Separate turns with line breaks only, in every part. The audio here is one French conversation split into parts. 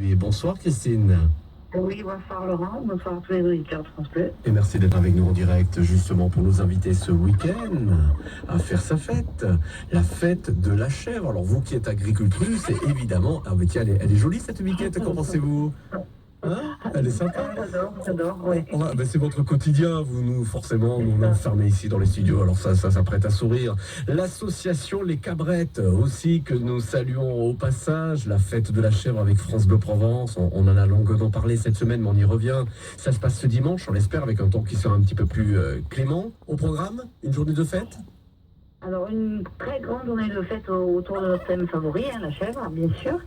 Oui, bonsoir Christine.
Oui, bonsoir Laurent, bonsoir à tous les auditeurs de France Bleu.
Et merci d'être avec nous en direct justement pour nous inviter ce week-end à faire sa fête. La fête de la chèvre. Alors vous qui êtes agricultrice, c'est évidemment... Ah mais tiens, elle est jolie cette week-end, qu'en pensez-vous? Hein? Elle est sympa.
J'adore, oui.
C'est votre quotidien, forcément, nous on est enfermés ici dans les studios, alors ça prête à sourire. L'association Les Cabrettes aussi, que nous saluons au passage, la fête de la chèvre avec France Bleu Provence, on en a longuement parlé cette semaine, mais on y revient. Ça se passe ce dimanche, on l'espère, avec un temps qui sera un petit peu plus clément. Au programme, une journée de fête?
Alors, une très grande journée de fête autour de notre thème favori, la chèvre, bien sûr.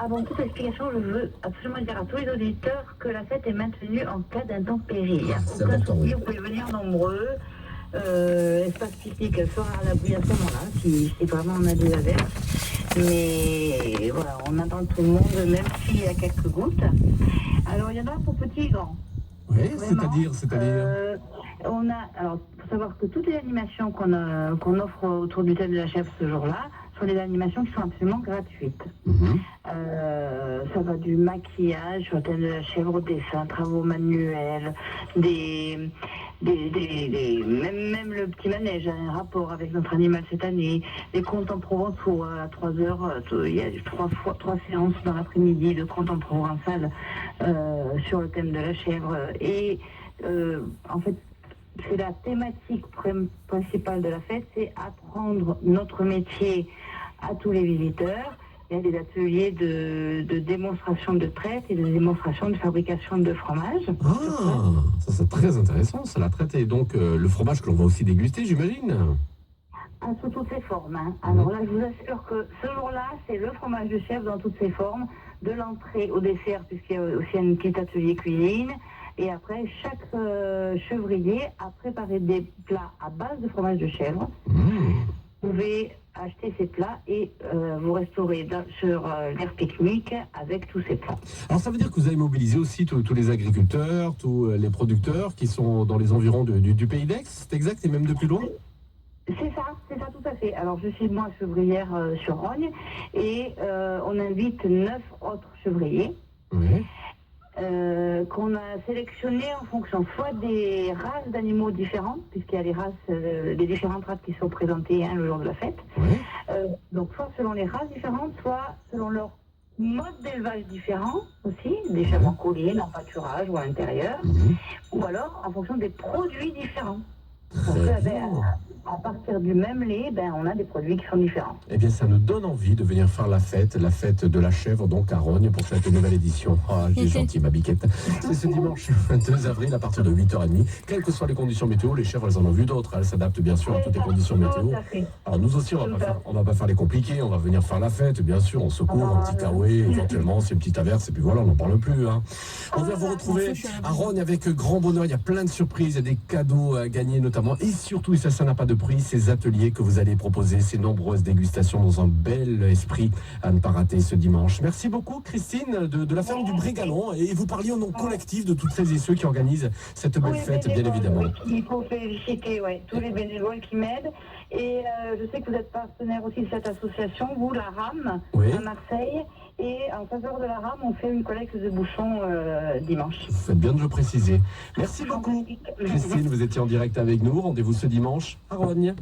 Avant toute explication, je veux absolument dire à tous les auditeurs que la fête est maintenue en cas d'intempérie.
C'est important, oui.
Vous pouvez venir nombreux. Espace pique-nique sera à l'abri à ce moment-là, si vraiment on a des averses. Mais voilà, on attend tout le monde, même s'il y a quelques gouttes. Alors, il y en a pour petits et grands.
Oui,
Vraiment,
c'est-à-dire.
Alors, faut savoir que toutes les animations qu'on offre autour du thème de la chèvre ce jour-là sont des animations qui sont absolument gratuites. Ça va du maquillage sur le thème de la chèvre, dessins, travaux manuels, même le petit manège a un rapport avec notre animal cette année. Les contes en provençaux à 3 heures, il y a trois séances dans l'après-midi de contes en provençal sur le thème de la chèvre. Et en fait, c'est la thématique principale de la fête, c'est apprendre notre métier à tous les visiteurs. Il y a des ateliers de démonstration de traite et de démonstration de fabrication de fromage.
Ah, ça c'est très intéressant, ça, la traite et donc le fromage que l'on va aussi déguster, j'imagine.
Sous toutes ses formes. Alors là, je vous assure que ce jour-là, c'est le fromage de chèvre dans toutes ses formes, de l'entrée au dessert, puisqu'il y a aussi un petit atelier cuisine. Et après, chaque chevrier a préparé des plats à base de fromage de chèvre. Vous pouvez acheter ces plats et vous restaurer sur l'aire pique-nique avec tous ces plats.
Alors ça veut dire que vous avez mobilisé aussi tous les agriculteurs, tous les producteurs qui sont dans les environs du Pays d'Aix, c'est exact, et même de plus loin?
C'est ça, tout à fait. Alors je suis moi chevrière sur Rogne et on invite 9 autres chevriers.
Oui.
Qu'on a sélectionné en fonction soit des races d'animaux différentes, puisqu'il y a les différentes races qui sont présentées le jour de la fête.
Oui.
Donc soit selon les races différentes, soit selon leur mode d'élevage différent aussi, des chèvres en colline, en pâturage ou à l'intérieur, ou alors en fonction des produits différents. Donc, à partir du même lait, on a des produits qui sont différents.
Eh bien, ça nous donne envie de venir faire la fête de la chèvre, donc à Rogne, pour cette nouvelle édition. Ah, elle est gentille, ma biquette. C'est ce dimanche 2 avril à partir de 8h30. Quelles que soient les conditions météo, les chèvres, elles en ont vu d'autres. Elles s'adaptent bien sûr à toutes les conditions météo. Alors nous aussi, on va pas faire les compliqués, on va venir faire la fête, bien sûr, on se couvre, un petit kawaii, éventuellement, c'est une petite averse, et puis voilà, on n'en parle plus. On vient vous retrouver à Rogne avec grand bonheur. Il y a plein de surprises, il y a des cadeaux à gagner notamment, et surtout, et ça n'a pas de prix, ces ateliers que vous allez proposer, ces nombreuses dégustations dans un bel esprit à ne pas rater ce dimanche. Merci beaucoup Christine de la ferme du Brégalon, et vous parliez au nom collectif de toutes celles et ceux qui organisent cette belle fête, bien évidemment.
Il faut féliciter tous les bénévoles qui m'aident, et je sais que vous êtes partenaire aussi de cette association, vous, la RAM, à Marseille, et en faveur de la RAM, on fait une collecte de bouchons dimanche.
Vous faites bien de le préciser. Merci beaucoup Christine, vous étiez en direct avec nous, rendez-vous ce dimanche à Rogne.